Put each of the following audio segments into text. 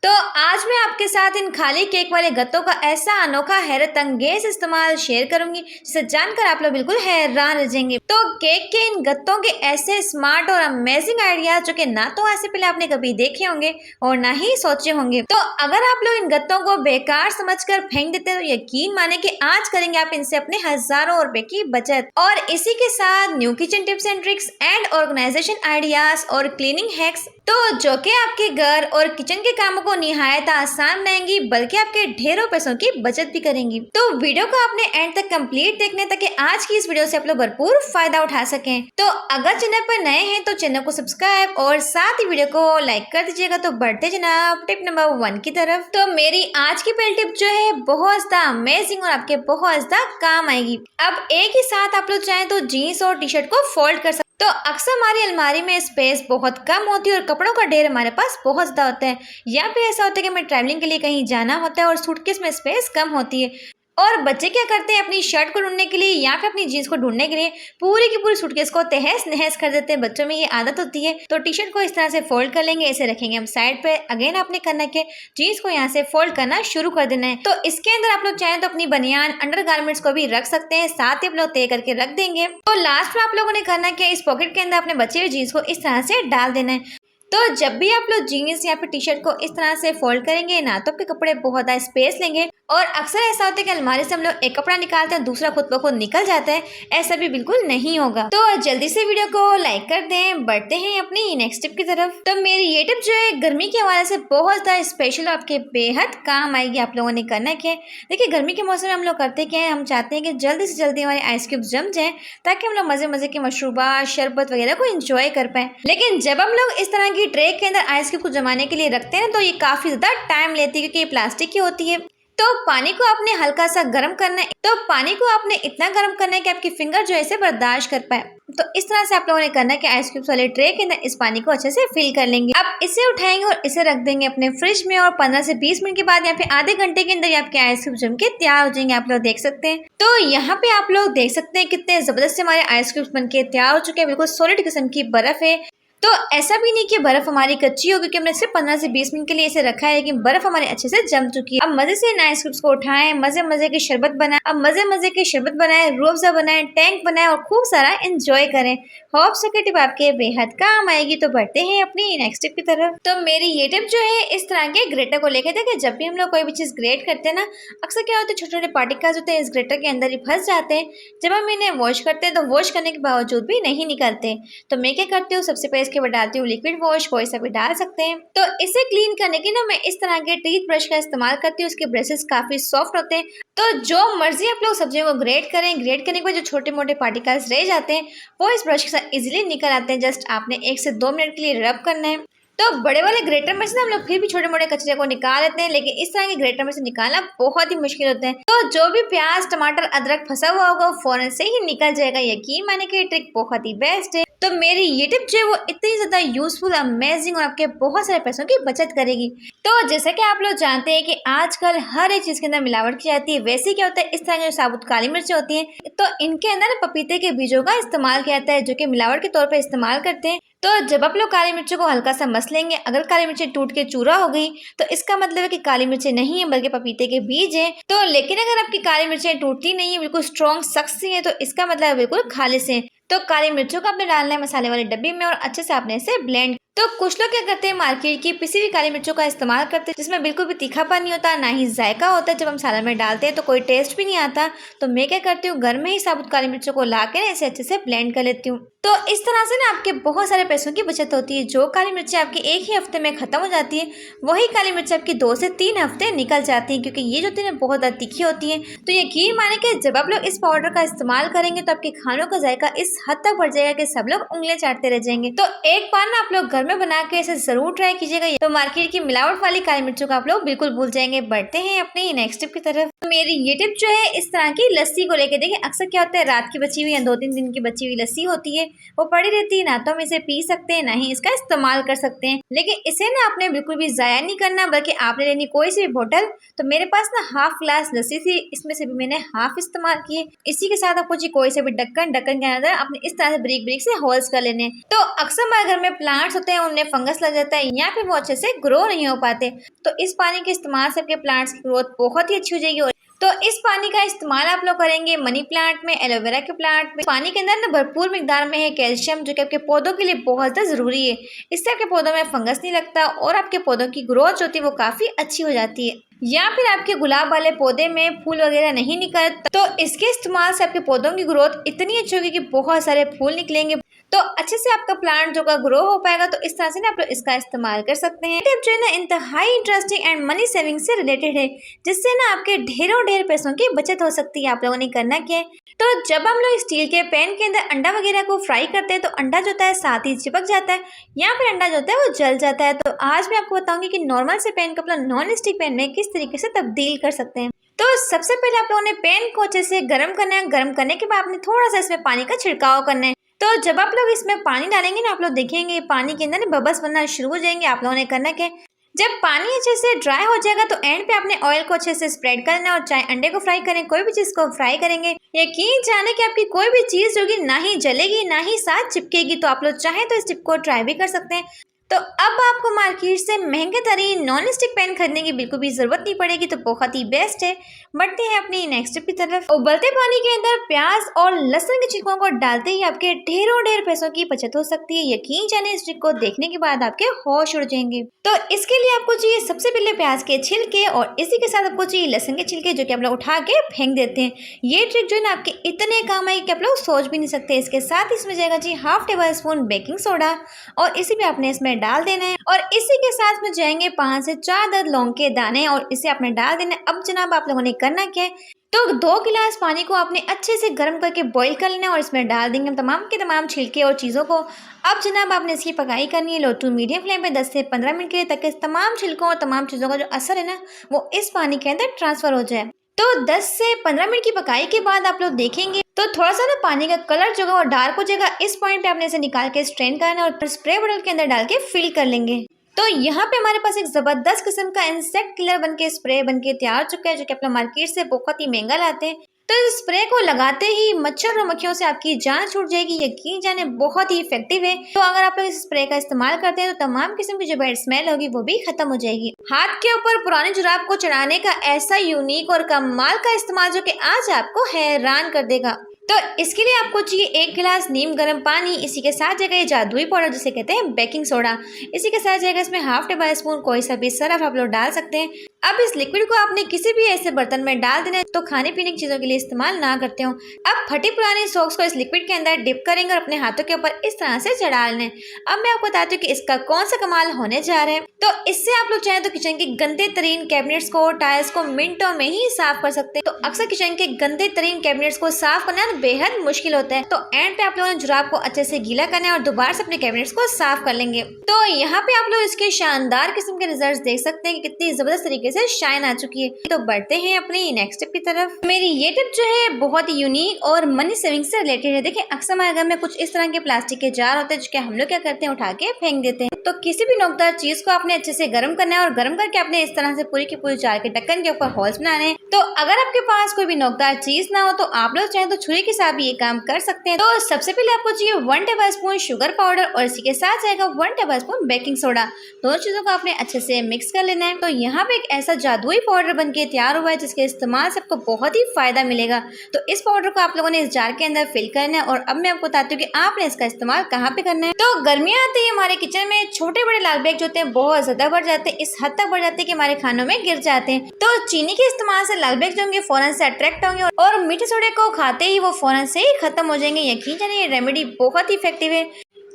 तो आज मैं आपके साथ इन खाली केक वाले गत्तों का ऐसा अनोखा हैरत अंगेज इस्तेमाल शेयर करूंगी जिसे जानकर आप लोग बिल्कुल हैरान रह जाएंगे। तो केक के इन गत्तों के ऐसे स्मार्ट और अमेजिंग आइडियाज जो कि ना तो आज से पहले आपने कभी देखे होंगे और ना ही सोचे होंगे। तो अगर आप लोग इन गत्तों को बेकार समझकर फेंक देते हैं तो यकीन माने कि आज करेंगे आप इनसे अपने हजारों रुपए की बचत। और इसी के साथ new kitchen tips and tricks and organization ideas और क्लीनिंग हैक्स तो जो कि आपके घर और किचन के कामों को निहायत आसान बनाएंगी बल्कि आपके ढेरों पैसों की बचत भी करेंगी। तो वीडियो को आपने एंड तक कंप्लीट देखने ताकि आज की इस वीडियो से आप लोग भरपूर फायदा उठा सकें। तो अगर चैनल पर नए हैं तो चैनल को सब्सक्राइब और साथ ही वीडियो को लाइक कर दीजिएगा। तो बढ़ते जनाब टिप नंबर 1 की तरफ। तो मेरी आज की पहली टिप जो है बहुत ज्यादा अमेजिंग और आपके बहुत ज्यादा काम आएगी। अब एक ही साथ आप लोग चाहें तो जीन्स और टी शर्ट को फोल्ड कर सकते। तो अक्सर हमारी अलमारी में स्पेस बहुत कम होती है और कपड़ों का ढेर हमारे पास बहुत ज्यादा होता है, या फिर ऐसा होता है कि हमें ट्रैवलिंग के लिए कहीं जाना होता है और सूटकेस में स्पेस कम होती है। और बच्चे क्या करते हैं अपनी शर्ट को ढूंढने के लिए या फिर अपनी जीन्स को ढूंढने के लिए पूरी की पूरी सूटकेस को तहस नहस कर देते हैं। बच्चों में ये आदत होती है। तो टी शर्ट को इस तरह से फोल्ड कर लेंगे, ऐसे रखेंगे हम साइड पे। अगेन आपने करना है जीन्स को यहाँ से फोल्ड करना शुरू कर देना है। तो इसके अंदर आप लोग चाहें तो अपनी बनियान अंडर गारमेंट्स को भी रख सकते हैं, साथ ही आप लोग तय करके रख देंगे। तो लास्ट में आप लोगों ने करना है इस पॉकेट के अंदर अपने बचे हुए जीन्स को इस तरह से डाल देना है। तो जब भी आप लोग जीन्स या फिर टी शर्ट को इस तरह से फोल्ड करेंगे ना तो आपके कपड़े बहुत ज्यादा स्पेस लेंगे। और अक्सर ऐसा होता है कि अलमारी से हम लोग एक कपड़ा निकालते हैं दूसरा खुद ब खुद निकल जाता है, ऐसा भी बिल्कुल नहीं होगा। तो जल्दी से वीडियो को लाइक कर दें। बढ़ते हैं अपनी नेक्स्ट टिप की तरफ। तो मेरी ये टिप जो है गर्मी के हवाले से बहुत ज्यादा स्पेशल और आपके बेहद काम आएगी। आप लोगों ने करना क्या है, देखिए गर्मी के मौसम में हम लोग करते क्या है, हम चाहते हैं कि जल्दी से जल्दी हमारे आइस क्यूब्स जम जाए ताकि हम लोग मजे मजे के मशरूबात शरबत वगैरह को एंजॉय कर पाए। लेकिन जब हम लोग इस तरह की ट्रे के अंदर आइस क्यूब को जमाने के लिए रखते हैं तो ये काफी ज्यादा टाइम लेती है क्योंकि ये प्लास्टिक की होती है। तो पानी को आपने हल्का सा गर्म करना है। तो पानी को आपने इतना गर्म करना है कि आपकी फिंगर जो है इसे बर्दाश्त कर पाए। तो इस तरह से आप लोगों ने करना है कि आइस क्यूब्स वाले ट्रे के अंदर इस पानी को अच्छे से फिल कर लेंगे। अब इसे उठाएंगे और इसे रख देंगे अपने फ्रिज में और 15 से 20 मिनट के बाद या फिर आधे घंटे के अंदर आपके आइस क्यूब जम के तैयार हो जाएंगे। आप लोग देख सकते हैं। तो यहाँ पे आप लोग देख सकते हैं कितने जबरदस्त हमारे आइस क्यूब्स बन के तैयार हो चुके हैं। बिल्कुल सॉलिड किस्म की बर्फ है। तो ऐसा भी नहीं कि बर्फ हमारी कच्ची हो क्योंकि हमने सिर्फ 15 से 20 मिनट के लिए इसे रखा है, लेकिन बर्फ हमारे अच्छे से जम चुकी है। अब मजे से इन आइस क्यूब्स को उठाएं, मजे मजे के शरबत बनाएं। अब मजे मजे के शरबत बनाएं, रूह अफ़ज़ा बनाएं, टैंक बनाएं और खूब सारा एंजॉय करें। होप सो कि टिप आपके बेहद काम आएगी। तो बढ़ते हैं अपनी नेक्स्ट टिप की तरफ। तो मेरी ये टिप जो है इस तरह के ग्रेटर को लेकर देखिए, जब भी हम लोग कोई भी चीज ग्रेट करते हैं ना, अक्सर क्या होता है छोटे छोटे पार्टिकल्स होते हैं इस ग्रेटर के अंदर ही फंस जाते हैं। जब हम इन्हें वॉश करते हैं तो वॉश करने के बावजूद भी नहीं निकलते। तो मैं क्या करती हूँ, सबसे पहले इसके बाद डालती हूँ लिक्विड वॉश, कोई सा भी डाल सकते हैं। तो इसे क्लीन करने के ना मैं इस तरह के टीथ ब्रश का इस्तेमाल करती हूँ। इसके ब्रशेस काफी सॉफ्ट होते हैं। तो जो मर्जी आप लोग सब्जियों को ग्रेट करें, ग्रेट करने के बाद जो छोटे मोटे पार्टिकल्स रह जाते हैं वो इस ब्रश के साथ इजीली निकल आते हैं। जस्ट आपने 1 से 2 मिनट के लिए रब करना है। तो बड़े वाले ग्रेटर में से हम लोग फिर भी छोटे मोटे कचरे को निकाल लेते हैं, लेकिन इस तरह के ग्रेटर में से निकालना बहुत ही मुश्किल होता है। तो जो भी प्याज टमाटर अदरक फंसा हुआ होगा वो फौरन से ही निकल जाएगा। यकीन माने कि ट्रिक बहुत ही बेस्ट है। तो मेरी ये टिप जो है वो इतनी ज्यादा यूजफुल अमेजिंग और आपके बहुत सारे पैसों की बचत करेगी। तो जैसा कि आप लोग जानते हैं कि आजकल हर एक चीज के अंदर मिलावट की जाती है, वैसे क्या होता है इस तरह की जो साबुत काली मिर्चें होती हैं तो इनके अंदर पपीते के बीजों का इस्तेमाल किया जाता है जो कि मिलावट के तौर पर इस्तेमाल करते हैं। तो जब आप लोग काली मिर्चों को हल्का सा मस लेंगे, अगर काली मिर्चें टूट के चूरा हो गई तो इसका मतलब है कि काली मिर्चें नहीं है बल्कि पपीते के बीज हैं। तो लेकिन अगर आपकी काली मिर्चें टूटती नहीं है, बिल्कुल स्ट्रॉन्ग सख्त सी है, तो इसका मतलब बिल्कुल खालिस है। तो काली मिर्चों को आपने डालना है मसाले वाले डब्बे में और अच्छे से आपने इसे ब्लेंड। तो कुछ लोग क्या करते हैं मार्केट की पिसी हुई काली मिर्चों का इस्तेमाल करते हैं जिसमें बिल्कुल भी तीखापन नहीं होता, ना ही जायका होता है। जब हम सालन में डालते हैं तो कोई टेस्ट भी नहीं आता। तो मैं क्या करती हूँ घर में ही साबुत काली मिर्चों को ला के इसे अच्छे से ब्लेंड कर लेती हूँ। तो इस तरह से ना आपके बहुत सारे पैसों की बचत होती है। जो काली मिर्चें आपकी एक ही हफ्ते में खत्म हो जाती है वही काली मिर्च आपकी 2 से 3 हफ्ते निकल जाती है, क्योंकि ये जो होती है बहुत ज्यादा तीखी होती है। तो यकीन माने कि जब आप लोग इस पाउडर का इस्तेमाल करेंगे तो आपके खानों का जायका इस हद तक बढ़ जाएगा कि सब लोग उंगलियां चाटते रह जाएंगे। तो एक बार ना आप लोग घर में बना के इसे जरूर ट्राई कीजिएगा। तो मार्केट की मिलावट वाली काली मिर्चों का आप लोग बिल्कुल भूल जाएंगे। बढ़ते हैं अपनी नेक्स्ट टिप की तरफ। मेरी ये टिप जो है इस तरह की लस्सी को लेके, देखिए अक्सर क्या होता है, रात की बची हुई या 2-3 दिन की बची हुई लस्सी होती है, वो पड़ी रहती है, ना तो हम इसे पी सकते हैं ना ही इसका इस्तेमाल कर सकते हैं। लेकिन इसे ना आपने बिल्कुल भी ज़ाया नहीं करना, बल्कि आपने लेनी कोई सी भी बोतल। तो मेरे पास ना हाफ ग्लास लस्सी थी, इसमें से भी मैंने हाफ इस्तेमाल किए। इसी के साथ आपको जी कोई से भी ढक्कन के अंदर अपने इस तरह से ब्रिक ब्रिक से होल्स कर लेने। तो अक्सर हमारे घर में प्लांट्स होते हैं, उनमें फंगस लग जाता है या फिर वो अच्छे से ग्रो नहीं हो पाते। तो इस पानी के इस्तेमाल से आपके प्लांट्स की ग्रोथ बहुत ही अच्छी हो जाएगी। तो इस पानी का इस्तेमाल आप लोग करेंगे मनी प्लांट में, एलोवेरा के प्लांट में। पानी के अंदर ना भरपूर मिकदार में है कैल्शियम, जो कि आपके पौधों के लिए बहुत ज़्यादा ज़रूरी है। इससे आपके पौधों में फंगस नहीं लगता और आपके पौधों की ग्रोथ जो होती है वो काफ़ी अच्छी हो जाती है। या फिर आपके गुलाब वाले पौधे में फूल वगैरह नहीं निकलता, तो इसके इस्तेमाल से आपके पौधों की ग्रोथ इतनी अच्छी होगी कि बहुत सारे फूल निकलेंगे, तो अच्छे से आपका प्लांट जो का ग्रो हो पाएगा। तो इस तरह से ना आप लोग इसका इस्तेमाल कर सकते हैं। टिप जो है ना इंतहाई इंटरेस्टिंग एंड मनी सेविंग से रिलेटेड है, जिससे ना आपके ढेर पैसों की बचत हो सकती है। आप लोगों ने करना क्या है, तो जब हम लोग स्टील के पैन के अंदर अंडा वगैरह को फ्राई करते हैं, तो अंडा जो होता है साथ ही चिपक जाता है या फिर अंडा जो होता है वो जल जाता है। तो आज मैं आपको बताऊंगी कि नॉर्मल से पैन को अपना नॉन स्टिक पैन में किस तरीके से तब्दील कर सकते हैं। तो सबसे पहले आप लोगों ने पैन को अच्छे से गर्म करना है। गर्म करने के बाद आपने थोड़ा सा इसमें पानी का छिड़काव करना है। तो जब आप लोग इसमें पानी डालेंगे ना, आप लोग देखेंगे पानी के अंदर ना बबल्स बनना शुरू हो जाएंगे। आप लोगों ने करना क्या, जब पानी अच्छे से ड्राई हो जाएगा तो एंड पे आपने ऑयल को अच्छे से स्प्रेड करना है। और चाहे अंडे को फ्राई करें, कोई भी चीज़ को फ्राई करेंगे, यकीन जाने कि आपकी कोई भी चीज़ होगी ना ही जलेगी ना ही साथ चिपकेगी। तो आप लोग चाहें तो इस टिप को ट्राई भी कर सकते हैं। तो अब आपको मार्केट से महंगे तरीन नॉन स्टिक पैन खरीदने की बिल्कुल भी ज़रूरत नहीं पड़ेगी, तो बहुत ही बेस्ट है। बढ़ते हैं अपनी नेक्स्ट टिप की तरफ। उबलते पानी के अंदर प्याज और लहसुन के छिलकों को डालते ही आपके ढेर पैसों की बचत हो सकती है। यकीन जाने इस ट्रिक को देखने के बाद आपके होश उड़ जाएंगे। तो इसके लिए आपको चाहिए सबसे पहले प्याज के छिलके, और इसी के साथ आपको चाहिए लहसुन के छिलके, जो कि आप लोग उठा के फेंक देते हैं। ये ट्रिक जो है ना आपके इतने काम आएगी कि आप लोग सोच भी नहीं सकते। इसके साथ इसमें जाएगा जी half tablespoon baking soda, और इसी भी आपने इसमें डाल देना है। और इसी के साथ में जाएंगे 5 से 4 अदद लौंग के दाने, और इसे आपने डाल देना है। अब जनाब आप लोगों ने करना क्या है, तो 2 गिलास पानी को आपने अच्छे से गर्म करके बॉईल कर लेना है, और इसमें डाल देंगे तमाम के तमाम छिलके और चीज़ों को। अब जनाब आपने इसकी पकाई करनी है लो टू मीडियम फ्लेम पे 10 से 15 मिनट के लिए, ताकि तमाम छिलकों और तमाम चीज़ों का जो असर है ना वो इस पानी के अंदर ट्रांसफ़र हो जाए। तो 10 से 15 मिनट की पकाई के बाद आप लोग देखेंगे तो थोड़ा सा ना पानी का कलर जो है वो डार्क हो जाएगा। इस पॉइंट पे आपने इसे निकाल के स्ट्रेन करना है और स्प्रे बॉटल के अंदर डाल के फिल कर लेंगे। तो यहाँ पे हमारे पास एक ज़बरदस्त किस्म का इंसेक्ट किलर बनके स्प्रे बनके तैयार हो चुका है, जो कि अपना मार्केट से बहुत ही महंगा लाते हैं। तो इस स्प्रे को लगाते ही मच्छर और मक्खियों से आपकी जान छूट जाएगी। यकीन जाने बहुत ही इफेक्टिव है। तो अगर आप लोग इस स्प्रे का इस्तेमाल करते हैं तो तमाम किस्म की जो बैड स्मेल होगी वो भी खत्म हो जाएगी। हाथ के ऊपर पुराने जुराब को चढ़ाने का ऐसा यूनिक और कमाल का इस्तेमाल जो कि आज आपको हैरान कर देगा। तो इसके लिए आपको चाहिए 1 गिलास नीम गर्म पानी, इसी के साथ जाएगा ये जादुई पाउडर जिसे कहते हैं बेकिंग सोडा, इसी के साथ जाएगा इसमें हाफ टेबल स्पून कोई सा भी सरफ आप लोग डाल सकते हैं। अब इस लिक्विड को आपने किसी भी ऐसे बर्तन में डाल देना है तो खाने पीने की चीज़ों के लिए इस्तेमाल ना करते हो। अब फटे पुराने सॉक्स को इस लिक्विड के अंदर डिप करेंगे और अपने हाथों के ऊपर इस तरह से चढ़ा लेना है। अब मैं आपको बताती हूँ कि इसका कौन सा कमाल होने जा रहा है। तो इससे आप लोग चाहें तो किचन के गंदे तरीन कैबिनेट्स को, टाइल्स को मिनटों में ही साफ कर सकते हैं। तो अक्सर किचन के गंदे तरीन कैबिनेट्स को साफ करना बेहद मुश्किल होता है। तो एंड पे आप लोगों ने जुराब को अच्छे से गीला करना है और दोबारा से अपने कैबिनेट्स को साफ कर लेंगे। तो यहाँ पे आप लोग इसके शानदार किस्म के रिजल्ट्स देख सकते हैं कि कितनी जबरदस्त तरीके से शाइन आ चुकी है। तो बढ़ते हैं अपनी नेक्स्ट टिप की तरफ। मेरी ये टिप जो है बहुत ही यूनिक और मनी सेविंग से रिलेटेड है। देखिए अक्सर हमारे घर में कुछ इस तरह के प्लास्टिक के जार होते हैं जो कि हम लोग क्या करते हैं उठा के फेंक देते हैं। तो किसी भी नोकदार चीज को आपने अच्छे से गर्म करना है और गर्म करके आपने इस तरह से पूरी की पूरी जार के ढक्कन के ऊपर होल्स बनाने हैं। तो अगर आपके पास कोई भी नोकदार चीज ना हो तो आप लोग चाहें तो छुरी के साथ भी ये काम कर सकते हैं। तो सबसे पहले आपको चाहिए 1 टेबल स्पून शुगर पाउडर और इसी के साथ जाएगा 1 टेबल स्पून बेकिंग सोडा। दोनों चीजों को आपने अच्छे से मिक्स कर लेना है। तो यहाँ पे एक ऐसा जादुई पाउडर बनके तैयार हुआ है जिसके इस्तेमाल से आपको बहुत ही फायदा मिलेगा। तो इस पाउडर को आप लोगों ने इस जार के अंदर फिल करना है और अब मैं आपको बताती हूँ कि आपने इसका इस्तेमाल कहाँ पे करना है। तो गर्मियाँ आती है हमारे किचन में छोटे बड़े लाल बैग जो होते हैं बहुत ज्यादा बढ़ जाते हैं, इस हद तक बढ़ जाते हैं कि हमारे खानों में गिर जाते हैं। तो चीनी के इस्तेमाल से लाल बैग जो होंगे फौरन से अट्रैक्ट होंगे और मीठे सोडे को खाते ही वो फौरन से ही खत्म हो जाएंगे। यकीन जानिए ये रेमेडी बहुत ही इफेक्टिव है।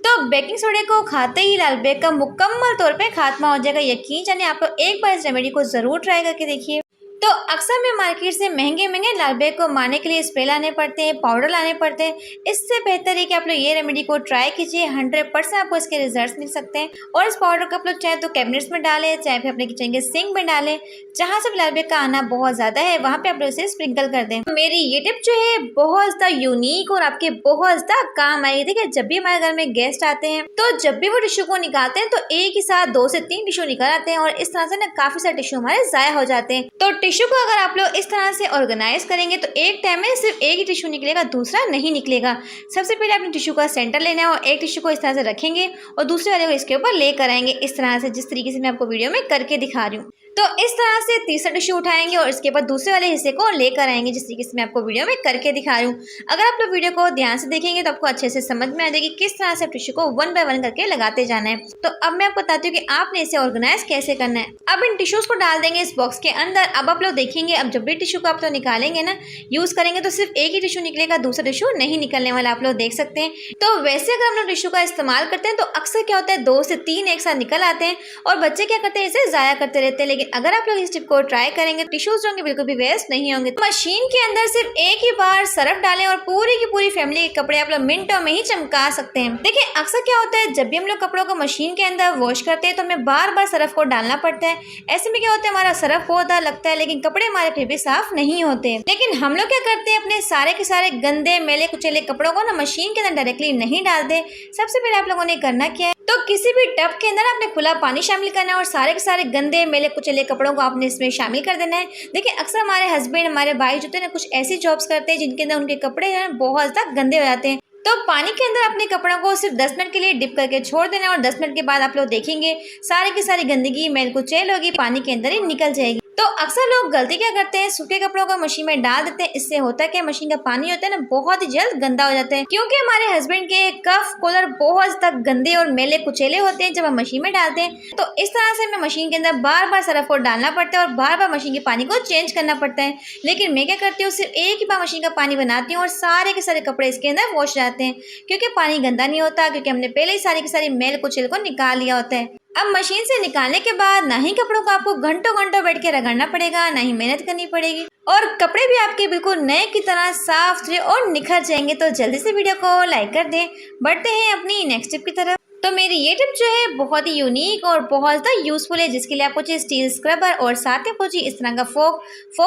तो बेकिंग सोडे को खाते ही लाल बैग का मुकम्मल तौर पे खात्मा हो जाएगा। यकीन जानिए आप लोग एक बार इस रेमेडी को जरूर ट्राई करके देखिए। तो अक्सर में मार्केट से महंगे महंगे लार्वे को मारने के लिए स्प्रे लाने पड़ते हैं, पाउडर लाने पड़ते हैं। इससे बेहतर है कि आप लोग ये रेमेडी को ट्राई कीजिए, 100% आपको इसके रिजल्ट्स मिल सकते हैं। और इस पाउडर को आप लोग चाहे तो कैबिनेट्स में डालें, चाहे फिर अपने किचन के सिंक में डालें, जहाँ से लार्वे का आना बहुत ज्यादा है वहाँ पे आप लोग इसे स्प्रिंकल कर दें। मेरी ये टिप जो है बहुत ज्यादा यूनिक और आपके बहुत ज्यादा काम आएगी। देखिए, जब भी हमारे घर में गेस्ट आते हैं तो जब भी वो टिश्यू को निकालते हैं तो एक ही साथ 2 से 3 टिश्यू निकल आते हैं और इस तरह से ना काफी सारे टिश्यू हमारे जाया हो जाते हैं। तो टिश्यू को अगर आप लोग इस तरह से ऑर्गेनाइज करेंगे तो एक टाइम में सिर्फ एक ही टिश्यू निकलेगा, दूसरा नहीं निकलेगा। सबसे पहले अपने टिश्यू का सेंटर लेना है और एक टिश्यू को इस तरह से रखेंगे और दूसरे वाले को इसके ऊपर लेकर आएंगे, इस तरह से जिस तरीके से मैं आपको वीडियो में करके दिखा रही हूँ। तो इस तरह से तीसरा टिश्यू उठाएंगे और इसके बाद दूसरे वाले हिस्से को लेकर आएंगे, जिस तरीके से मैं आपको वीडियो में करके दिखा रही हूँ। अगर आप लोग वीडियो को ध्यान से देखेंगे तो आपको अच्छे से समझ में आ जाएगी किस तरह से टिश्यू को 1 बाय 1 करके लगाते जाना है। तो अब मैं आपको बताती हूँ कि आपने इसे ऑर्गेनाइज कैसे करना है। अब इन टिश्यूज को डाल देंगे इस बॉक्स के अंदर। अब आप लोग देखेंगे, अब जब भी टिश्यू को आप लोग निकालेंगे ना, यूज करेंगे तो सिर्फ एक ही टिश्यू निकलेगा, दूसरा टिश्यू नहीं निकलने वाला, आप लोग देख सकते हैं। तो वैसे अगर हम लोग टिश्यू का इस्तेमाल करते हैं तो अक्सर क्या होता है 2 से 3 एक साथ निकल आते हैं और बच्चे क्या करते हैं, इसे जाया करते रहते हैं। लेकिन अगर आप लोग इस टिप को ट्राई करेंगे, टिश्यूज जो होंगे बिल्कुल भी वेस्ट नहीं होंगे। तो मशीन के अंदर सिर्फ एक ही बार सर्फ डालें और पूरी की पूरी फैमिली के कपड़े आप लोग मिनटों में ही चमका सकते हैं। देखिए, अक्सर क्या होता है जब भी हम लोग कपड़ों को मशीन के अंदर वॉश करते हैं तो हमें बार बार सर्फ को डालना पड़ता है। ऐसे में क्या होता है, हमारा सर्फ बहुत ज्यादा लगता है लेकिन कपड़े हमारे फिर भी साफ नहीं होते। लेकिन हम लोग क्या करते हैं, अपने सारे के सारे गंदे मैले कुचेले कपड़ों को ना मशीन के अंदर डायरेक्टली नहीं डालते। सबसे पहले आप लोगों ने करना क्या है, तो किसी भी टब के अंदर आपने खुला पानी शामिल करना है और सारे के सारे गंदे मैले कुचले कपड़ों को आपने इसमें शामिल कर देना है। देखिए, अक्सर हमारे हस्बैंड, हमारे भाई जो थे ना, कुछ ऐसी जॉब्स करते हैं जिनके अंदर उनके कपड़े हैं बहुत ज्यादा गंदे हो जाते हैं। तो पानी के अंदर अपने कपड़ों को सिर्फ 10 मिनट के लिए डिप करके छोड़ देना और 10 मिनट के बाद आप लोग देखेंगे सारे की सारी गंदगी, मैल कुचैल होगी, पानी के अंदर ही निकल जाएगी। तो अक्सर लोग गलती क्या करते हैं, सूखे कपड़ों को मशीन में डाल देते हैं। इससे होता है कि मशीन का पानी होता है ना, बहुत ही जल्द गंदा हो जाता है, क्योंकि हमारे हस्बैंड के कफ कॉलर बहुत तक गंदे और मैले कुचेले होते हैं जब हम मशीन में डालते हैं। तो इस तरह से हमें मशीन के अंदर बार बार सर्फ को डालना पड़ता है और बार बार मशीन के पानी को चेंज करना पड़ता है। लेकिन मैं क्या करती हूँ, सिर्फ एक ही बार मशीन का पानी बनाती हूँ और सारे के सारे कपड़े इसके अंदर वॉश जाते हैं, क्योंकि पानी गंदा नहीं होता, क्योंकि हमने पहले ही सारी की सारी मेल कुचेल को निकाल लिया होता है। अब मशीन से निकालने के बाद ना ही कपड़ों को आपको घंटों घंटों बैठ के रगड़ना पड़ेगा, ना ही मेहनत करनी पड़ेगी और कपड़े भी आपके बिल्कुल नए की तरह साफ सुथरे और निखर जाएंगे। तो जल्दी से वीडियो को लाइक कर दें। बढ़ते हैं अपनी नेक्स्ट टिप की तरफ। तो मेरी ये टिप जो है बहुत ही यूनिक और बहुत ज़्यादा यूजफुल है, जिसके लिए आपको चाहिए स्टील स्क्रबर और साथ ही आपको चाहिए इस तरह का फोक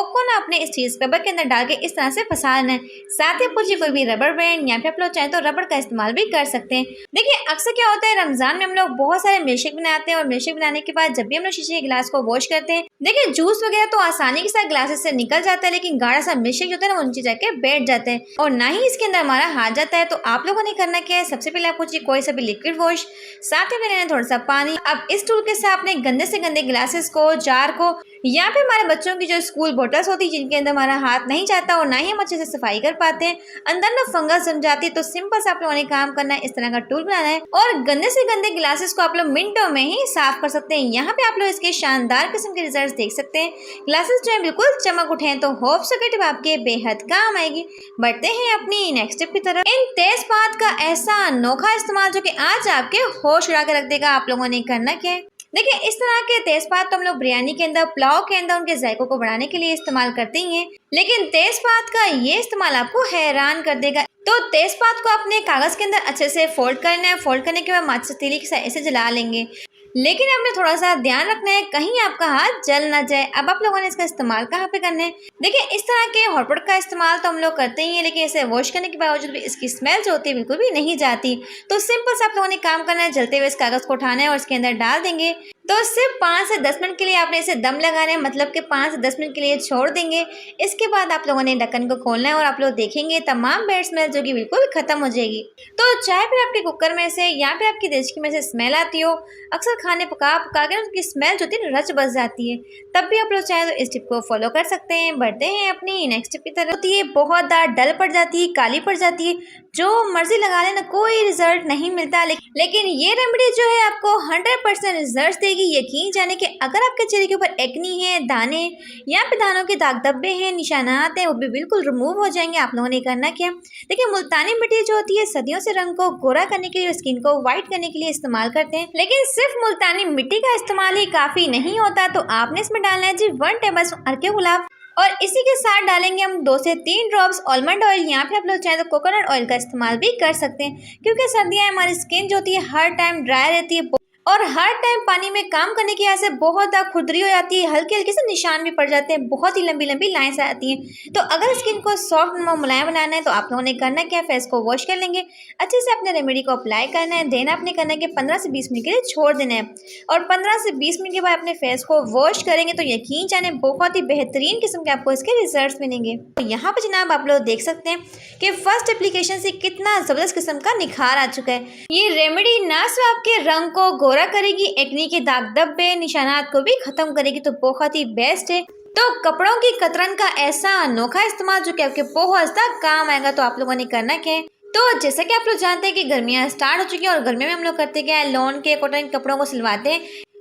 को ना अपने स्टील स्क्रबर के अंदर डाल के इस तरह से फंसा लेना है। साथ ही आपको चाहिए कोई भी रबर बैंड या फिर आप लोग चाहें तो रबड़ का इस्तेमाल भी कर सकते हैं। देखिए, अक्सर क्या होता है रमजान में हम लोग बहुत सारे मिल्कशेक बनाते हैं और मिल्कशेक बनाने के बाद जब भी हम लोग शीशे के गिलास को वॉश करते हैं, देखिए जूस वगैरह तो आसानी के साथ ग्लासेस से निकल जाता है, लेकिन गाढ़ा सा मिल्कशेक जो होता है ना वो नीचे जाके बैठ जाते हैं और ना ही इसके अंदर हमारा हाथ जाता है। तो आप लोगों ने करना क्या है, सबसे पहले आपको चाहिए कोई सा भी लिक्विड वॉश, साथ ही लेना थोड़ा सा पानी। अब इस टूल के साथ अपने गंदे से गंदे ग्लासेस को, जार को या फिर हमारे बच्चों की जो स्कूल बोटल्स होती है जिनके अंदर हमारा हाथ नहीं जाता और ना ही हम अच्छे से सफाई कर पाते हैं, अंदर ना फंगस जम जाती है, तो सिंपल से आप लोगों ने काम करना है, इस तरह का टूल बनाना है और गंदे से गंदे ग्लासेस को आप लोग मिनटों में ही साफ कर सकते हैं। यहाँ पे आप लोग इसके शानदार किस्म के रिजल्ट देख सकते हैं। ग्लासेस जो है बिल्कुल चमक उठे हैं, तो होप सो कि टिप आपके बेहद काम आएगी। बढ़ते हैं अपनी नेक्स्ट टिप की तरफ। इन तेजपात का ऐसा अनोखा इस्तेमाल जो कि आज आपके होश उड़ा के रख देगा। आप लोगों ने करना क्या है, देखिए इस तरह के तेजपात तो हम लोग बिरयानी के अंदर, पुलाव के अंदर उनके जायकों को बढ़ाने के लिए इस्तेमाल करते ही हैं, लेकिन तेजपात का ये इस्तेमाल आपको हैरान कर देगा। तो तेजपात को अपने कागज के अंदर अच्छे से फोल्ड करना है। फोल्ड करने के बाद माचिस तीली के साथ ऐसे जला लेंगे, लेकिन आपने थोड़ा सा ध्यान रखना है कहीं आपका हाथ जल ना जाए। अब आप लोगों ने इसका इस्तेमाल कहाँ पे करना है, देखिए इस तरह के हॉटपॉट का इस्तेमाल तो हम लोग करते ही हैं, लेकिन इसे वॉश करने के बावजूद भी इसकी स्मेल जो होती है बिल्कुल भी नहीं जाती। तो सिंपल से आप लोगों ने काम करना है, जलते हुए इस कागज को उठाना है और इसके अंदर डाल देंगे। तो सिर्फ 5 से 10 मिनट के लिए आपने इसे दम लगाना है, मतलब कि 5 से 10 मिनट के लिए छोड़ देंगे। इसके बाद आप लोगों ने ढक्कन को खोलना है और आप लोग देखेंगे तमाम बैड स्मेल जो कि बिल्कुल खत्म हो जाएगी। तो चाहे फिर आपके कुकर में से या फिर आपकी देचकी में से स्मेल आती हो, अक्सर खाने पका कर उसकी स्मेल जो थी रच बस जाती है, तब भी आप लोग चाहे तो इस टिप को फॉलो कर सकते हैं। बढ़ते हैं अपनी नेक्स्ट टिप की तरफ। होती है बहुत ज़्यादा डल पड़ जाती है, काली पड़ जाती है, जो मर्जी लगा लेना कोई रिजल्ट नहीं मिलता, लेकिन ये रेमेडी जो है आपको 100% रिजल्ट देगी। करेगी। यकीन जाने कि अगर आपके चेहरे के ऊपर एक्नी है, दाने या फिर दानों के दाग धब्बे हैं, निशानात हैं, वो भी बिल्कुल रिमूव हो जाएंगे। आप लोगों ने करना क्या, देखिए मुल्तानी मिट्टी जो होती है सदियों से रंग को गोरा करने के लिए, स्किन को व्हाइट करने के लिए इस्तेमाल करते हैं, लेकिन सिर्फ मुल्तानी मिट्टी का इस्तेमाल ही काफी नहीं होता। तो आपने इसमें डालना है जी 1 टेबलस्पून अर्के गुलाब, और इसी के साथ डालेंगे हम 2 से 3 ड्रॉप्स आलमंड ऑयल, या फिर आप लोग चाहें तो कोकोनट ऑयल का इस्तेमाल भी कर सकते हैं, क्योंकि सर्दियाँ हमारी स्किन जो होती है हर टाइम ड्राई रहती है और हर टाइम पानी में काम करने की वजह से बहुत ज़्यादा खुरदरी हो जाती है, हल्के हल्के से निशान भी पड़ जाते हैं, बहुत ही लंबी लंबी लाइंस आती हैं। तो अगर स्किन को सॉफ्ट और मुलायम बनाना है तो आप लोगों ने करना क्या, फेस को वॉश कर लेंगे, अच्छे से अपने रेमेडी को अप्लाई करना है, देन आपने करना है कि 15 से 20 मिनट के लिए छोड़ देना है, और 15 से 20 मिनट के बाद अपने फेस को वॉश करेंगे तो यकीन जाने बहुत ही बेहतरीन किस्म के आपको इसके रिजल्ट्स मिलेंगे। तो यहाँ पर जनाब आप लोग देख सकते हैं कि फर्स्ट एप्लीकेशन से कितना ज़बरदस्त किस्म का निखार आ चुका है। ये रेमेडी ना सिर्फ आपके रंग को गोरा करेगी, एक्नी के दाग धब्बे निशानात को भी खत्म करेगी, तो बहुत ही बेस्ट है। तो कपड़ों की कतरन का ऐसा अनोखा इस्तेमाल जो कि आपके बहुत ज्यादा काम आएगा। तो आप लोगों ने करना क्या है, तो जैसा कि आप लोग जानते हैं कि गर्मियां स्टार्ट हो चुकी हैं और गर्मियों में हम लोग करते क्या है, लॉन के कॉटन के कपड़ों को सिलवाते हैं,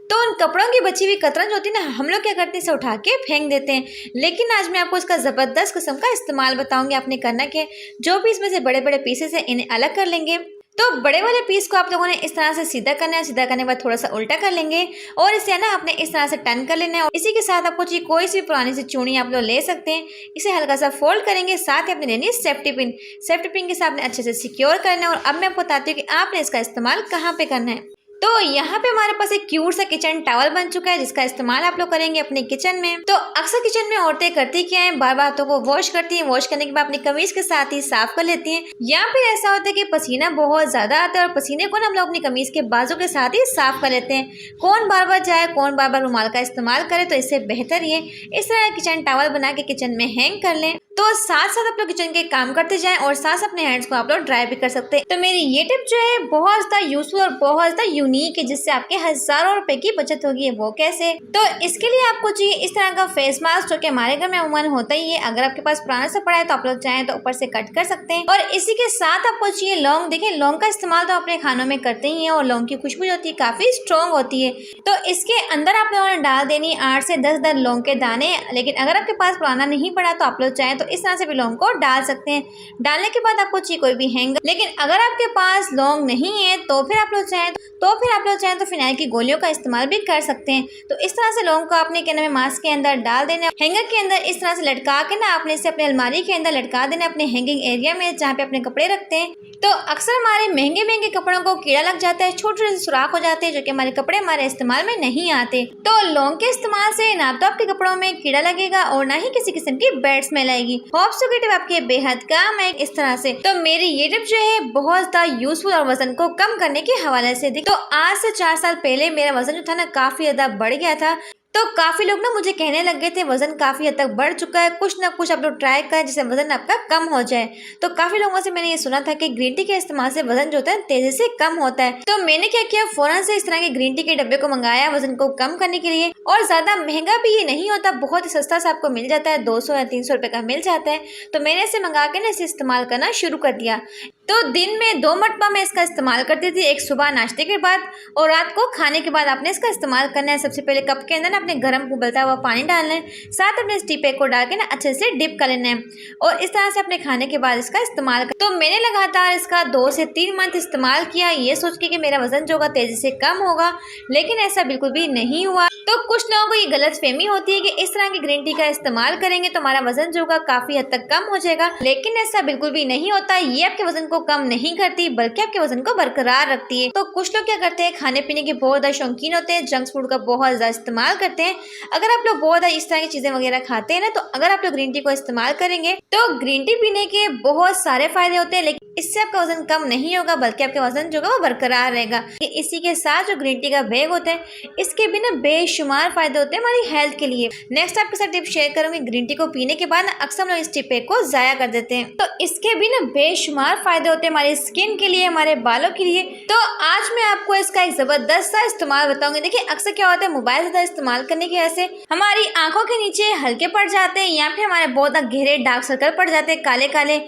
तो उन कपड़ों की बची हुई कतरन जो होती है ना, हम लोग क्या करते हैं इसे उठा के फेंक देते हैं। लेकिन आज मैं आपको इसका ज़बरदस्त किस्म का इस्तेमाल बताऊंगी। आपने करना क्या है, जो भी इसमें से बड़े बड़े पीसेस हैं इन्हें अलग कर लेंगे। तो बड़े वाले पीस को आप लोगों ने इस तरह से सीधा करना है, सीधा करने के बाद थोड़ा सा उल्टा कर लेंगे और इसे ना आपने इस तरह से टर्न कर लेना है। और इसी के साथ आपको चाहिए कोई सी पुरानी सी चूड़ी आप लोग ले सकते हैं, इसे हल्का सा फोल्ड करेंगे, साथ ही आपने लेनी है सेफ्टी पिन, सेफ्टी पिन के साथ आपने अच्छे से सिक्योर करना है। और अब मैं आपको बताती हूँ कि आपने इसका इस्तेमाल कहाँ पे करना है। तो यहाँ पे हमारे पास एक क्यूट सा किचन टॉवल बन चुका है, जिसका इस्तेमाल आप लोग करेंगे अपने किचन में। तो अक्सर किचन में औरतें करती क्या है, बार बार हाथों को वॉश करती हैं, वॉश करने के बाद अपनी कमीज के साथ ही साफ कर लेती हैं, या फिर ऐसा होता है कि पसीना बहुत ज्यादा आता है और पसीने को ना हम लोग अपनी कमीज के बाजू के साथ ही साफ कर लेते हैं। कौन बार बार जाए, कौन बार बार रुमाल का इस्तेमाल करे, तो इससे बेहतर ये इस तरह किचन टॉवल बना के किचन में हैंग कर लें। तो साथ साथ आप लोग किचन के काम करते जाएं और साथ साथ अपने हैंड्स को आप लोग ड्राई भी कर सकते हैं। तो मेरी ये टिप जो है बहुत ज्यादा यूजफुल और बहुत ज्यादा यूनिक है, जिससे आपके हजारों रुपए की बचत होगी। वो कैसे, तो इसके लिए आपको चाहिए इस तरह का फेस मास्क, जो कि हमारे घर में अमूमन होता ही है। अगर आपके पास पुराना सा पड़ा है तो आप लोग चाहें तो ऊपर से कट कर सकते हैं। और इसी के साथ आपको चाहिए लौंग। देखिए लौंग का इस्तेमाल तो अपने खानों में करते ही है और लौंग की खुशबू होती है काफी स्ट्रॉन्ग होती है। तो इसके अंदर आप लोगों ने डाल देनी 8 से 10 लौंग के दाने। लेकिन अगर आपके पास पुराना नहीं पड़ा तो आप लोग चाहें तो इस तरह से भी लौंग डाल सकते हैं। डालने के बाद आपको चाहिए कोई भी हैंगर। लेकिन अगर आपके पास लौंग नहीं है तो फिर आप लोग चाहें तो फिनाइल की गोलियों का इस्तेमाल भी कर सकते हैं। तो इस तरह से लौंग को आपने क्या नाम है मास्क के अंदर डाल देना, हैंगर के अंदर इस तरह से लटका के ना आपने इसे अपने अलमारी के अंदर लटका देना, अपने हैंगिंग एरिया में जहाँ पे अपने कपड़े रखते हैं। तो अक्सर हमारे महंगे कपड़ों को कीड़ा लग जाता है, छोटे छोटे सुराख हो जाते हैं जो कि हमारे कपड़े हमारे इस्तेमाल में नहीं आते। तो लौंग के इस्तेमाल से ना तो आपके कपड़ों में कीड़ा लगेगा और ना ही किसी किस्म की बैड स्मेल आएगी। होप्स की टिप आपके बेहद काम है इस तरह से। तो मेरी ये टिप जो है बहुत ज्यादा यूजफुल और वजन को कम करने के हवाले से थी। तो आज से 4 साल पहले मेरा वजन जो था ना काफी ज्यादा बढ़ गया था। तो काफी लोग ना मुझे कहने लग गए थे वजन काफी हद तक बढ़ चुका है, कुछ ना कुछ आप लोग ट्राई करें जिससे वजन आपका कम हो जाए। तो काफी लोगों से मैंने ये सुना था कि ग्रीन टी के इस्तेमाल से वजन जो होता है तेजी से कम होता है। तो मैंने क्या किया, फौरन से इस तरह के ग्रीन टी के डब्बे को मंगाया वजन को कम करने के लिए। और ज्यादा महंगा भी ये नहीं होता, बहुत ही सस्ता सा आपको मिल जाता है, 200 या 300 रुपए का मिल जाता है। तो मैंने इसे मंगा के ना इसे इस्तेमाल करना शुरू कर दिया। तो दिन में 2 मरतबा मैं इसका इस्तेमाल करती थी, एक सुबह नाश्ते के बाद और रात को खाने के बाद आपने इसका इस्तेमाल करना है। सबसे पहले कप के अंदर ना अपने गर्म उबलता हुआ पानी डालना है, साथ अपने टी पैक को डाल के ना अच्छे से डिप कर लेना है और इस तरह से अपने खाने के बाद इसका इस्तेमाल कर। तो मैंने लगातार इसका 2 से 3 मंथ इस्तेमाल किया, ये सोच के कि मेरा वजन जो होगा तेजी से कम होगा, लेकिन ऐसा बिल्कुल भी नहीं हुआ। तो कुछ लोगों को ये गलत फहमी होती है कि इस तरह की ग्रीन टी का इस्तेमाल करेंगे तो हमारा वजन जो होगा काफी हद तक कम हो जाएगा, लेकिन ऐसा बिल्कुल भी नहीं होता। ये आपके वजन को कम नहीं करती बल्कि आपके वजन को बरकरार रखती है। तो कुछ लोग क्या करते हैं, खाने पीने के बहुत ज्यादा शौकीन होते हैं, जंक फूड का बहुत ज्यादा इस्तेमाल करते हैं। अगर आप लोग बहुत ज्यादा इस तरह की चीजें वगैरह खाते हैं ना, तो अगर आप लोग ग्रीन टी को इस्तेमाल करेंगे तो ग्रीन टी पीने के बहुत सारे फायदे होते हैं, लेकिन इससे आपका वजन कम नहीं होगा बल्कि आपका वजन जो है वो बरकरार रहेगा। इसी के साथ जो ग्रीन टी का बैग होता है इसके भी ना बेशुमार फायदे होते हैं हमारी हेल्थ के लिए। नेक्स्ट आपके साथ टिप शेयर करूंगी, ग्रीन टी को पीने के बाद अक्सर हम लोग इस टिप को जाया कर देते हैं। तो इसके भी ना बेशुमार फायदे होते हैं हमारी स्किन के लिए, हमारे बालों के लिए। तो आज मैं आपको इसका एक जबरदस्त सा इस्तेमाल बताऊंगी। देखिए अक्सर क्या होता है, मोबाइल ज्यादा इस्तेमाल करने की वजह से हमारी आंखों के नीचे हल्के पड़ जाते हैं या फिर हमारे बहुत गहरे डार्क सर्कल पड़ जाते हैं, काले काले।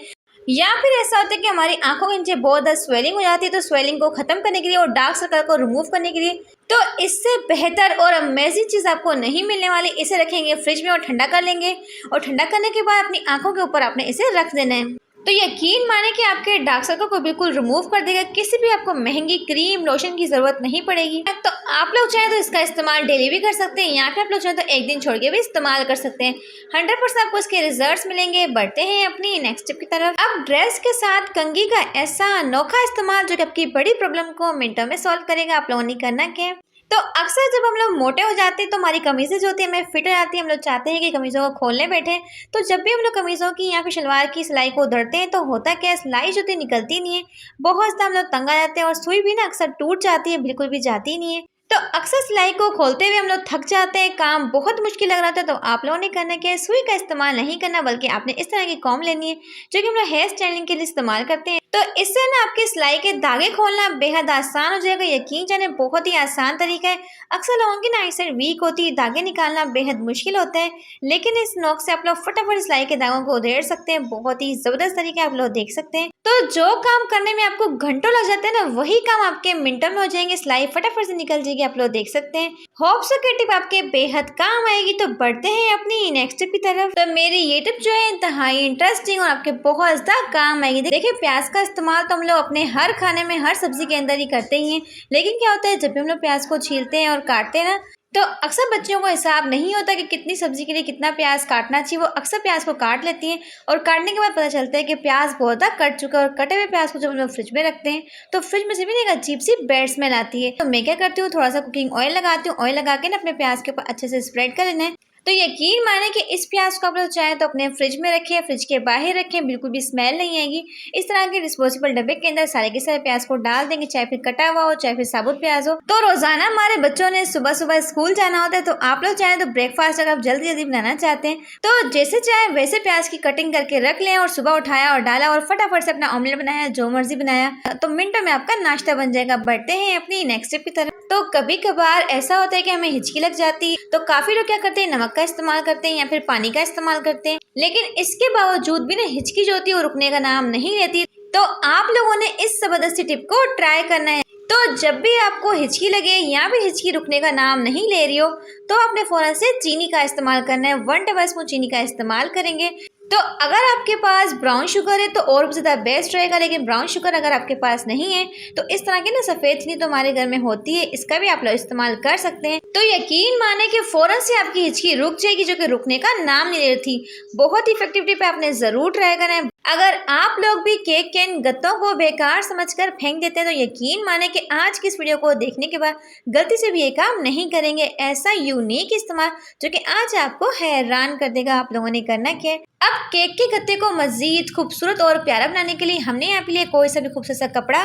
या फिर ऐसा होता है कि हमारी आंखों के नीचे बहुत ज़्यादा स्वेलिंग हो जाती है, तो स्वेलिंग को खत्म करने के लिए और डार्क सर्कल को रिमूव करने के लिए तो इससे बेहतर और अमेजिंग चीज़ आपको नहीं मिलने वाली। इसे रखेंगे फ्रिज में और ठंडा कर लेंगे, और ठंडा करने के बाद अपनी आंखों के ऊपर आपने इसे रख देना है। तो यकीन माने कि आपके डार्क सर्कल को बिल्कुल रिमूव कर देगा। किसी भी आपको महंगी क्रीम लोशन की जरूरत नहीं पड़ेगी। तो आप लोग चाहें तो इसका इस्तेमाल डेली भी कर सकते हैं, या फिर आप लोग चाहें तो एक दिन छोड़ के भी इस्तेमाल कर सकते हैं। 100% आपको इसके रिजल्ट्स मिलेंगे। बढ़ते हैं अपनी नेक्स्ट टिप की तरफ। अब ड्रेस के साथ कंघी का ऐसा अनोखा इस्तेमाल जो कि आपकी बड़ी प्रॉब्लम को मिनटों में सॉल्व करेगा। आप लोगों ने करना क्या है, तो अक्सर जब हम लोग मोटे हो जाते हैं तो हमारी कमीज़ें जो होती है हमें फिट हो जाती है। हम लोग चाहते हैं कि कमीज़ों को खोलने बैठे, तो जब भी हम लोग कमीज़ों की या फिर शलवार की सिलाई को उधरते हैं तो होता क्या है, सिलाई जो होती है निकलती नहीं है। बहुत ज़्यादा हम लोग तंग आ जाते हैं और सुई भी ना अक्सर टूट जाती है, बिल्कुल भी जाती नहीं है। तो अक्सर सिलाई को खोलते हुए हम लोग थक जाते हैं, काम बहुत मुश्किल लग रहा था। तो आप लोगों ने करना क्या है, सुई का इस्तेमाल नहीं करना, बल्कि आपने इस तरह की कॉम्ब लेनी है जो कि हम लोग हेयर स्टाइलिंग के लिए इस्तेमाल करते हैं। तो इससे ना आपके सिलाई के धागे खोलना बेहद आसान हो जाएगा। यकीन जाने बहुत ही आसान तरीका है। अक्सर लोगों की ना आईसाइट वीक होती है, धागे निकालना बेहद मुश्किल होता है, लेकिन इस नोक से आप लोग फटाफट सिलाई के धागों को उधेड़ सकते हैं। बहुत ही जबरदस्त तरीका आप लोग देख सकते हैं। तो जो काम करने में आपको घंटों लग जाते हैं ना, वही काम आपके मिनटों में हो जाएंगे। सिलाई फटाफट से निकल जाएगी, आप लोग देख सकते हैं। होप सो कि टिप आपके बेहद काम आएगी। तो बढ़ते हैं अपनी नेक्स्ट टिप की तरफ। तो मेरी ये टिप जो है इंतहाई इंटरेस्टिंग और आपके बहुत ज्यादा काम आएगी। देखिए, प्याज का इस्तेमाल तो हम लोग अपने हर खाने में, हर सब्जी के अंदर ही करते ही हैं, लेकिन क्या होता है जब भी हम लोग प्याज को छीलते हैं और काटते हैं ना, तो अक्सर बच्चियों को हिसाब नहीं होता कि कितनी सब्जी के लिए कितना प्याज काटना चाहिए। वो अक्सर प्याज को काट लेती हैं और काटने के बाद पता चलता है कि प्याज बहुत ज़्यादा कट चुका है। और कटे हुए प्याज को जब हम लोग फ्रिज में रखते हैं तो फ्रिज में से भी एक अजीब सी बैड स्मेल आती है। तो मैं क्या करती हूँ, थोड़ा सा कुकिंग ऑयल लगाती हूँ। ऑयल लगा के ना अपने प्याज के ऊपर अच्छे से स्प्रेड कर लेना है। तो यकीन माने कि इस प्याज को आप लोग चाहें तो अपने फ्रिज में रखें, फ्रिज के बाहर रखें, बिल्कुल भी स्मेल नहीं आएगी। इस तरह के डिस्पोजेबल डब्बे के अंदर सारे के सारे प्याज को डाल देंगे, चाहे फिर कटा हुआ हो चाहे फिर साबुत प्याज हो। तो रोजाना हमारे बच्चों ने सुबह सुबह स्कूल जाना होता है, तो आप लोग चाहें तो ब्रेकफास्ट अगर आप जल्दी जल्दी बनाना चाहते हैं तो जैसे चाहे वैसे प्याज की कटिंग करके रख लें, और सुबह उठाया और डाला और फटाफट से अपना ऑमलेट बनाया, जो मर्जी बनाया, तो मिनटों में आपका नाश्ता बन जाएगा। बढ़ते हैं अपनी नेक्स्ट स्टेप की तरफ। तो कभी कभार ऐसा होता है कि हमें हिचकी लग जाती है, तो काफी लोग क्या करते हैं, नमक का इस्तेमाल करते हैं या फिर पानी का इस्तेमाल करते हैं, लेकिन इसके बावजूद भी ना हिचकी जो होती है वो रुकने का नाम नहीं लेती। तो आप लोगों ने इस जबरदस्ती टिप को ट्राई करना है। तो जब भी आपको हिचकी लगे या फिर हिचकी रुकने का नाम नहीं ले रही हो, तो आपने फौरन से चीनी का इस्तेमाल करना है। 1 टेबलस्पून चीनी का इस्तेमाल करेंगे। तो अगर आपके पास ब्राउन शुगर है तो और भी ज़्यादा बेस्ट रहेगा, लेकिन ब्राउन शुगर अगर आपके पास नहीं है तो इस तरह की ना सफ़ेद चीनी तो हमारे घर में होती है, इसका भी आप लोग इस्तेमाल कर सकते हैं। तो यकीन माने कि फ़ौरन से आपकी हिचकी रुक जाएगी, जो कि रुकने का नाम नहीं ले रही थी। बहुत इफेक्टिव टिप है, आपने ज़रूर ट्राई करना है। अगर आप लोग भी केक के इन गत्तों को बेकार समझकर फेंक देते हैं तो यकीन माने कि आज की इस वीडियो को देखने के बाद गलती से भी ये काम नहीं करेंगे। ऐसा यूनिक इस्तेमाल जो कि आज आपको हैरान कर देगा। आप लोगों ने करना क्या है, अब केक के गत्ते को मजीद खूबसूरत और प्यारा बनाने के लिए हमने यहाँ पे लिए कोई सा भी खूबसूरत सा कपड़ा।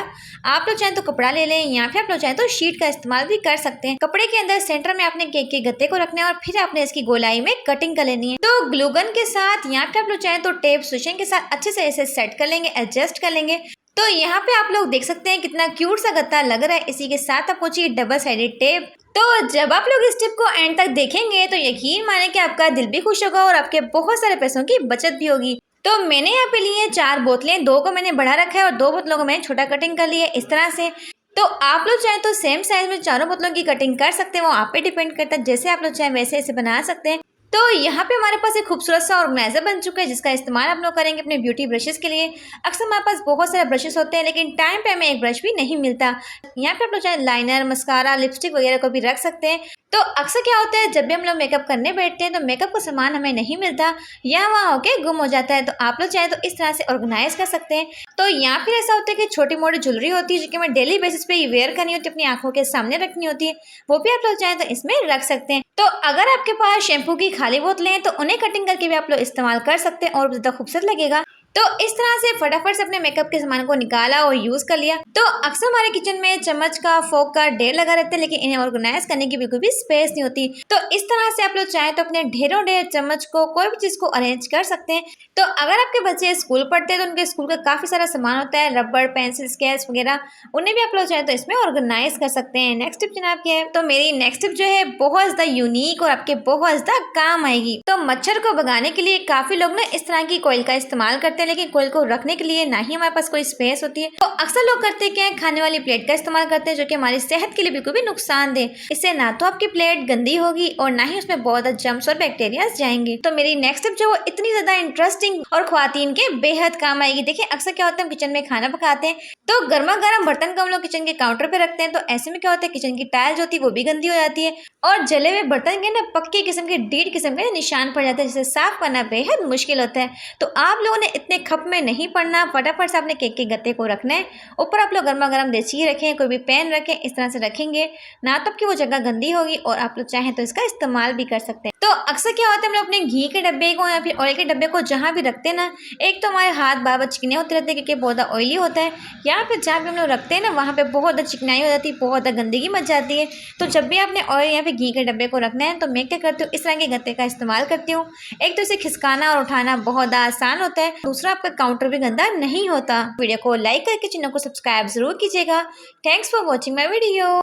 आप लोग चाहें तो कपड़ा ले लें, या फिर आप लोग चाहें तो शीट का इस्तेमाल भी कर सकते हैं। कपड़े के अंदर सेंटर में आपने केक के गत्ते को रखना है और फिर आपने इसकी गोलाई में कटिंग कर लेनी है। तो ग्लूगन के साथ या फिर आप लोग चाहें तो टेप स्विचिंग के साथ अच्छे से ऐसे सेट कर लेंगे, एडजस्ट कर लेंगे। तो यहाँ पे आप लोग देख सकते हैं कितना क्यूट सा गत्ता लग रहा है। इसी के साथ आपको चाहिए डबल साइडेड टेप। तो जब आप लोग इस टिप को एंड तक देखेंगे तो यकीन माने कि आपका दिल भी खुश होगा और आपके बहुत सारे पैसों की बचत भी होगी। तो मैंने यहाँ पे लिए 4 बोतलें, 2 को मैंने बढ़ा रखा है और 2 बोतलों को मैंने छोटा कटिंग कर लिया है इस तरह से। तो आप लोग चाहें तो सेम साइज में चारों बोतलों की कटिंग कर सकते हैं, वो आप पे डिपेंड करता है। जैसे आप लोग चाहें वैसे ऐसे बना सकते हैं। तो यहाँ पे हमारे पास एक खूबसूरत सा ऑर्गेनाइजर बन चुका है, जिसका इस्तेमाल आप लोग करेंगे अपने ब्यूटी ब्रशेस के लिए। अक्सर हमारे पास बहुत सारे ब्रशेस होते हैं, लेकिन टाइम पे हमें एक ब्रश भी नहीं मिलता। यहाँ पे आप लोग चाहे लाइनर, मस्कारा, लिपस्टिक वगैरह को भी रख सकते हैं। तो अक्सर क्या होता है, जब भी हम लोग मेकअप करने बैठते हैं तो मेकअप का सामान हमें नहीं मिलता या वहाँ होके गुम हो जाता है। तो आप लोग चाहे तो इस तरह से ऑर्गेनाइज कर सकते हैं। तो यहाँ फिर ऐसा होता है कि छोटी मोटी ज्वेलरी होती है जो कि हमें डेली बेसिस पे वेयर करनी होती है, अपनी आंखों के सामने रखनी होती है, वो भी आप लोग चाहें तो इसमें रख सकते हैं। तो अगर आपके पास शैम्पू की खाली बोतलें हैं तो उन्हें कटिंग करके भी आप लोग इस्तेमाल कर सकते हैं और ज़्यादा खूबसूरत लगेगा। तो इस तरह से फटाफट से अपने मेकअप के सामान को निकाला और यूज़ कर लिया। तो अक्सर हमारे किचन में चम्मच का, फोक का ढेर लगा रहता है, लेकिन इन्हें ऑर्गेनाइज करने की बिल्कुल भी स्पेस नहीं होती। तो इस तरह से आप लोग चाहें तो अपने ढेरों ढेर चम्मच को, कोई भी चीज़ को अरेंज कर सकते हैं। तो अगर आपके बच्चे स्कूल पढ़ते हैं तो उनके स्कूल का काफ़ी सारा सामान होता है, रबड़, पेंसिल, स्केल्स वगैरह, उन्हें भी आप लोग चाहें तो इसमें ऑर्गेनाइज कर सकते हैं। नेक्स्ट टिप जनाब क्या है, तो मेरी नेक्स्ट टिप जो है बहुत ज़्यादा यूनिक और आपके बहुत ज़्यादा काम आएगी। तो मच्छर को भगाने के लिए काफी लोग ना इस तरह की कोयल का इस्तेमाल करते हैं, लेकिन कोयल को रखने के लिए ना ही हमारे पास कोई स्पेस होती है। तो अक्सर लोग करते क्या है, खाने वाली प्लेट का इस्तेमाल करते हैं, जो कि हमारी सेहत के लिए बिल्कुल भी नुकसान दे। इससे ना तो आपकी प्लेट गंदी होगी और ना ही उसमें बहुत ज्यादा जर्म्स और बैक्टीरिया जाएंगे। तो मेरी नेक्स्ट टिप जो वो इतनी ज्यादा इंटरेस्टिंग और ख्वातीन के बेहद काम आएगी। देखिए अक्सर क्या होता है, हम किचन में खाना पकाते हैं तो गर्मा गर्म बर्तन को हम लोग किचन के काउंटर पे रखते हैं। तो ऐसे में क्या होता है, किचन की टाइल्स होती है वो भी गंदी हो जाती है और जले हुए बर्तन के ना पक्के किस्म के डीड किस्म के निशान पड़ जाते हैं, जिसे साफ करना बेहद मुश्किल होता है। तो आप लोगों ने इतने खप में नहीं पड़ना, फटाफट से अपने केक के गत्ते को रखना है। ऊपर आप लोग गर्मा गर्म देसी घी रखें, कोई भी पैन रखें, इस तरह से रखेंगे ना तो आपकी वो जगह गंदी होगी और आप लोग चाहें तो इसका इस्तेमाल भी कर सकते हैं। तो अक्सर क्या होता है, हम लोग अपने घी के डब्बे को या फिर ऑयल के डब्बे को जहाँ भी रखते हैं ना, एक तो हमारे हाथ बार बार चिकने होते रहते हैं क्योंकि बहुत ज़्यादा ऑयली होता है, या फिर जहाँ भी हम लोग रखते हैं ना वहाँ पे बहुत ज़्यादा चिकनाई हो जाती है, बहुत ज़्यादा गंदगी मच जाती है। तो जब भी आपने ऑयल या फिर घी के डब्बे को रखना है तो मैं क्या करती हूँ, इस तरह के गत्ते का इस्तेमाल करती हूँ। एक तो इसे खिसकाना और उठाना बहुत ज़्यादा आसान होता है, दूसरा आपका काउंटर भी गंदा नहीं होता। वीडियो को लाइक करके चैनल को सब्सक्राइब जरूर कीजिएगा। Thanks for watching my video.